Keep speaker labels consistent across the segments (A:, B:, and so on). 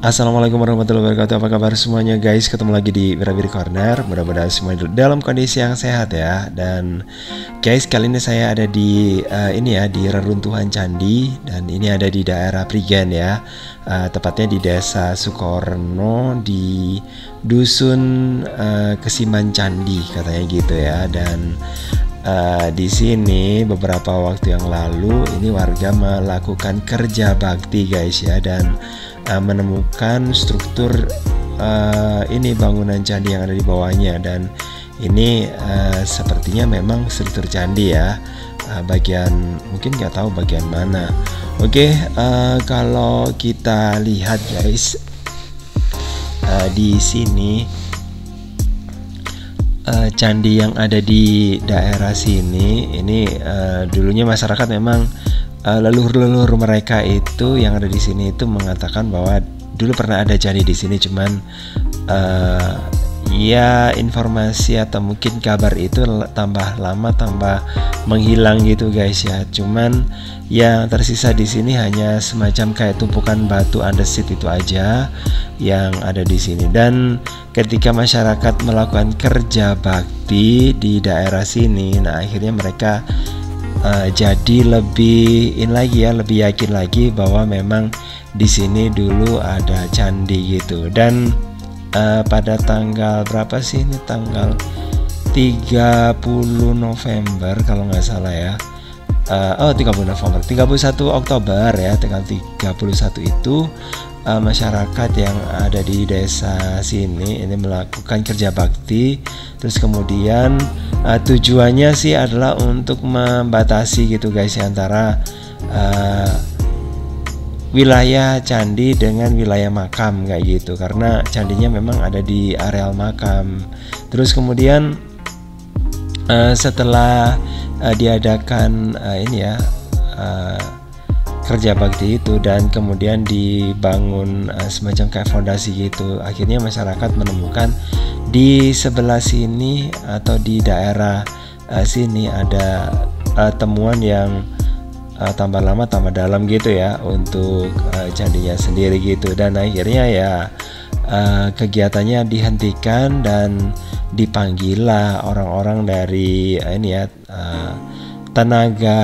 A: Assalamualaikum warahmatullahi wabarakatuh. Apa kabar semuanya guys? Ketemu lagi di Wirabiri Corner. Mudah-mudahan semua dalam kondisi yang sehat ya. Dan guys, kali ini saya ada di di reruntuhan candi, dan ini ada di daerah Prigen ya. Tepatnya di Desa Sukorno di dusun Kesiman Candi katanya gitu ya. Dan di sini beberapa waktu yang lalu ini warga melakukan kerja bakti guys ya, dan menemukan struktur ini bangunan candi yang ada di bawahnya. Dan ini sepertinya memang struktur candi ya, bagian mungkin nggak tahu bagian mana. Oke, kalau kita lihat guys, di sini candi yang ada di daerah sini ini dulunya masyarakat memang leluhur-leluhur mereka itu yang ada di sini itu mengatakan bahwa dulu pernah ada candi di sini, cuman ya informasi atau mungkin kabar itu tambah lama tambah menghilang gitu guys ya. Cuman yang tersisa di sini hanya semacam kayak tumpukan batu andesit itu aja yang ada di sini. Dan ketika masyarakat melakukan kerja bakti di daerah sini, nah akhirnya mereka jadi lebih lebih yakin lagi bahwa memang di sini dulu ada candi gitu. Dan pada tanggal berapa sih ini, tanggal 30 November kalau nggak salah ya. 30 November, 31 Oktober ya, tanggal 31 itu masyarakat yang ada di desa sini ini melakukan kerja bakti. Terus kemudian tujuannya sih adalah untuk membatasi gitu guys antara wilayah candi dengan wilayah makam kayak gitu, karena candinya memang ada di areal makam. Terus kemudian setelah diadakan kerja bakti itu dan kemudian dibangun semacam kayak fondasi gitu, akhirnya masyarakat menemukan di sebelah sini atau di daerah sini ada temuan yang tambah lama tambah dalam gitu ya untuk candinya sendiri gitu. Dan akhirnya ya kegiatannya dihentikan dan dipanggillah orang-orang dari tenaga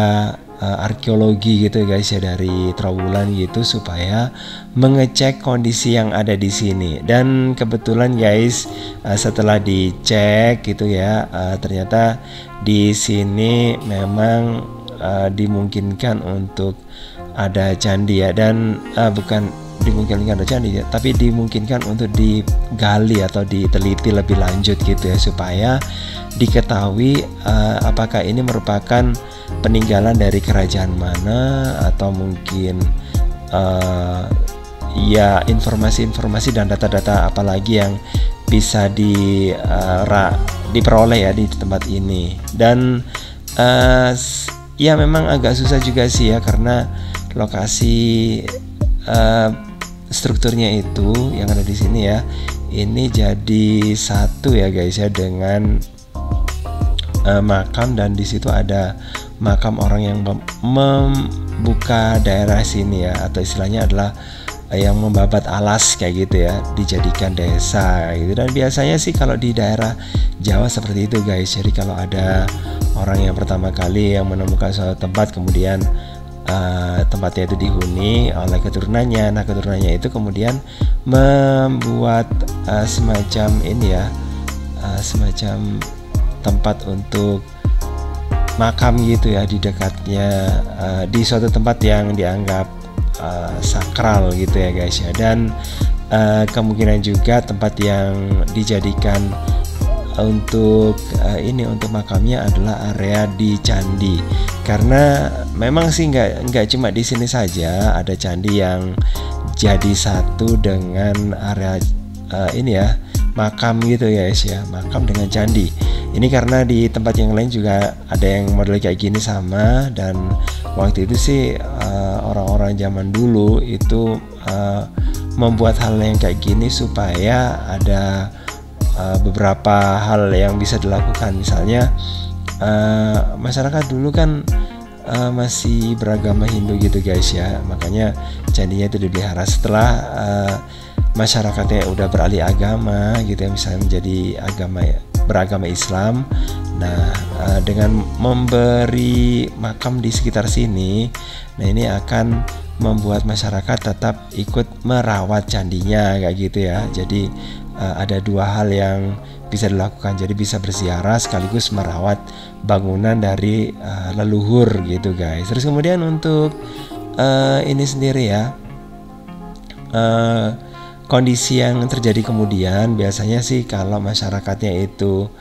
A: arkeologi gitu guys ya, dari Trowulan gitu, supaya mengecek kondisi yang ada di sini. Dan kebetulan guys, setelah dicek gitu ya, ternyata di sini memang dimungkinkan untuk ada candi ya. Dan bukan dimungkinkan ada candi ya, tapi dimungkinkan untuk digali atau diteliti lebih lanjut gitu ya, supaya diketahui apakah ini merupakan peninggalan dari kerajaan mana, atau mungkin ya informasi-informasi dan data-data apalagi yang bisa diperoleh ya di tempat ini. Dan ya memang agak susah juga sih ya, karena lokasi strukturnya itu yang ada di sini ya, ini jadi satu ya guys ya dengan makam, dan di situ ada makam orang yang membuka daerah sini ya, atau istilahnya adalah yang membabat alas kayak gitu ya, dijadikan desa gitu. Dan biasanya sih kalau di daerah Jawa seperti itu guys. Jadi kalau ada orang yang pertama kali yang menemukan suatu tempat, kemudian tempatnya itu dihuni oleh keturunannya, nah keturunannya itu kemudian membuat semacam semacam tempat untuk makam gitu ya di dekatnya, di suatu tempat yang dianggap sakral gitu ya guys ya. Dan kemungkinan juga tempat yang dijadikan untuk untuk makamnya adalah area di candi, karena memang sih nggak cuma di sini saja ada candi yang jadi satu dengan area makam gitu ya guys ya, makam dengan candi. Ini karena di tempat yang lain juga ada yang model kayak gini sama. Dan waktu itu sih orang-orang zaman dulu itu membuat hal yang kayak gini supaya ada beberapa hal yang bisa dilakukan. Misalnya masyarakat dulu kan masih beragama Hindu gitu guys ya, makanya candinya itu dipelihara. Setelah masyarakatnya udah beralih agama gitu ya, misalnya menjadi beragama Islam, nah dengan memberi makam di sekitar sini, nah ini akan membuat masyarakat tetap ikut merawat candinya kayak gitu ya. Jadi ada dua hal yang bisa dilakukan, jadi bisa berziarah sekaligus merawat bangunan dari leluhur gitu guys. Terus kemudian untuk ini sendiri ya, kondisi yang terjadi kemudian biasanya sih kalau masyarakatnya itu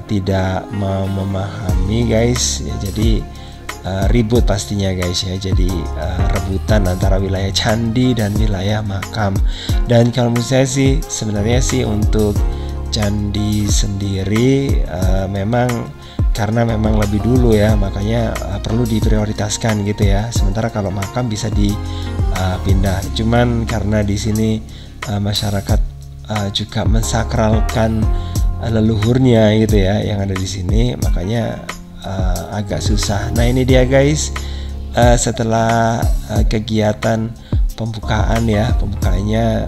A: tidak memahami guys ya, jadi ribut pastinya guys ya, jadi rebutan antara wilayah candi dan wilayah makam. Dan kalau menurut saya sih sebenarnya sih untuk candi sendiri memang karena memang lebih dulu ya, makanya perlu diprioritaskan gitu ya. Sementara kalau makam bisa dipindah. Cuman karena di sini masyarakat juga mensakralkan leluhurnya gitu ya yang ada di sini, makanya agak susah. Nah ini dia guys, setelah kegiatan pembukaan ya, pembukaannya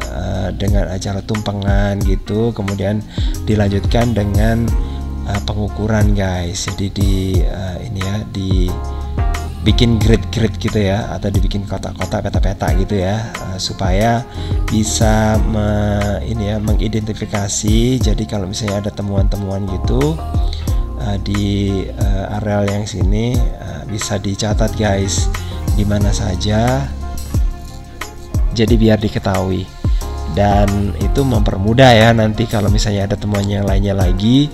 A: dengan acara tumpengan gitu, kemudian dilanjutkan dengan pengukuran guys. Jadi ini ya dibikin grid-grid gitu ya, atau dibikin kotak-kotak, peta-peta gitu ya, supaya bisa mengidentifikasi. Jadi kalau misalnya ada temuan-temuan gitu di areal yang sini, bisa dicatat guys di mana saja, jadi biar diketahui, dan itu mempermudah ya nanti kalau misalnya ada temuan yang lainnya lagi,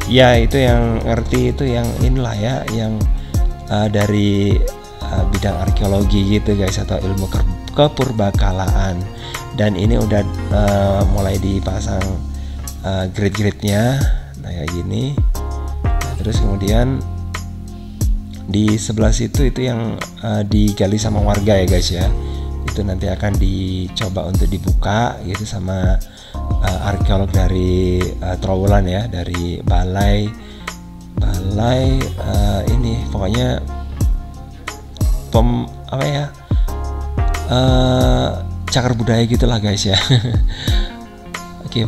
A: ya itu yang ngerti itu yang inilah ya, yang dari bidang arkeologi gitu guys, atau ilmu kepurbakalaan. Dan ini udah mulai dipasang grid-gridnya, nah kayak gini. Nah, terus kemudian di sebelah situ itu yang digali sama warga ya guys ya, itu nanti akan dicoba untuk dibuka gitu sama arkeolog dari Trowulan ya, dari balai ini pokoknya cagar budaya gitulah guys ya. Oke,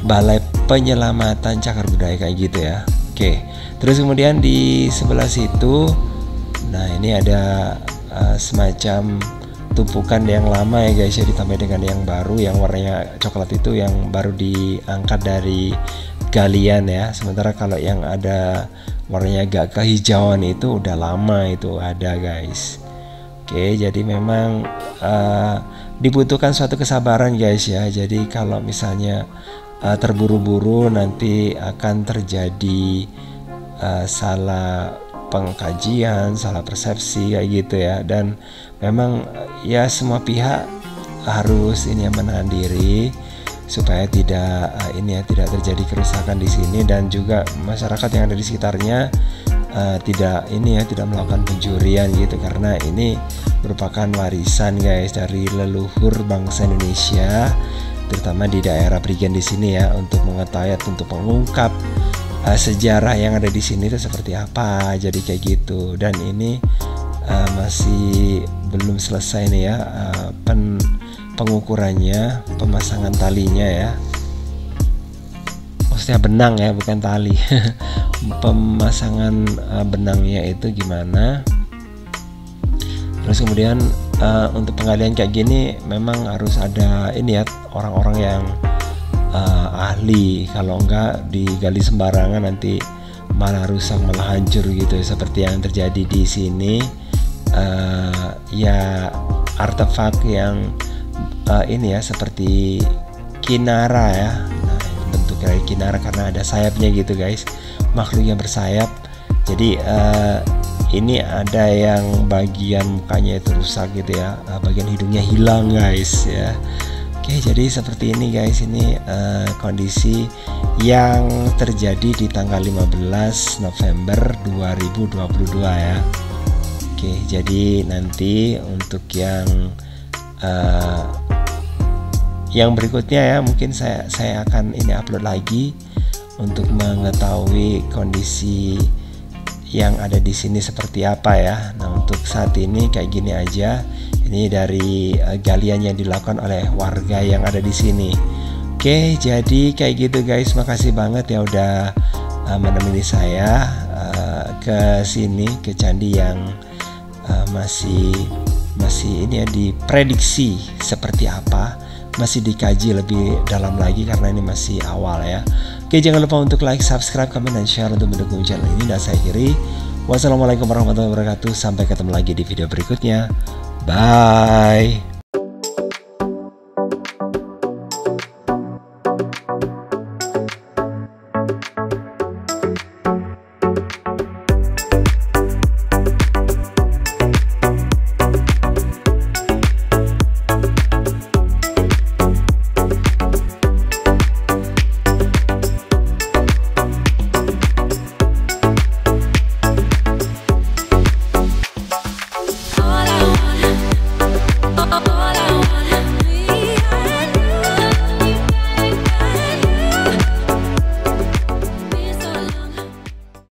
A: balai penyelamatan cagar budaya kayak gitu ya. Oke, terus kemudian di sebelah situ, nah ini ada semacam tumpukan yang lama ya guys ya, ditambah dengan yang baru yang warnanya coklat itu yang baru diangkat dari galian ya. Sementara kalau yang ada warnanya agak kehijauan itu udah lama itu ada guys. Oke, jadi memang dibutuhkan suatu kesabaran guys ya. Jadi kalau misalnya terburu-buru nanti akan terjadi salah pengkajian, salah persepsi kayak gitu ya. Dan memang ya semua pihak harus menahan diri supaya tidak tidak terjadi kerusakan di sini, dan juga masyarakat yang ada di sekitarnya tidak melakukan pencurian gitu, karena ini merupakan warisan guys dari leluhur bangsa Indonesia, terutama di daerah Prigen di sini ya, untuk mengetahui, untuk mengungkap sejarah yang ada di sini itu seperti apa. Jadi kayak gitu. Dan ini masih belum selesai nih ya, pengukurannya, pemasangan talinya ya, maksudnya benang ya, bukan tali. Pemasangan benangnya itu gimana. Terus kemudian untuk penggalian kayak gini memang harus ada orang-orang yang ahli. Kalau enggak digali sembarangan nanti malah rusak, malah hancur gitu, seperti yang terjadi di sini. Ya artefak yang seperti kinara ya. Nah, bentuk dari kinara karena ada sayapnya gitu guys, makhluk yang bersayap. Jadi ini ada yang bagian mukanya itu rusak gitu ya, bagian hidungnya hilang guys ya. Oke, jadi seperti ini guys, ini kondisi yang terjadi di tanggal 15 November 2022 ya. Oke, jadi nanti untuk yang berikutnya ya, mungkin saya akan upload lagi untuk mengetahui kondisi yang ada di sini seperti apa ya. Nah, untuk saat ini kayak gini aja. Ini dari galian yang dilakukan oleh warga yang ada di sini. Oke, jadi kayak gitu guys. Makasih banget ya udah menemani saya ke sini, ke candi yang masih ini ya diprediksi seperti apa. Masih dikaji lebih dalam lagi karena ini masih awal ya. Oke, jangan lupa untuk like, subscribe, comment, dan share untuk mendukung channel ini. Dan saya akhiri, wassalamualaikum warahmatullahi wabarakatuh. Sampai ketemu lagi di video berikutnya. Bye.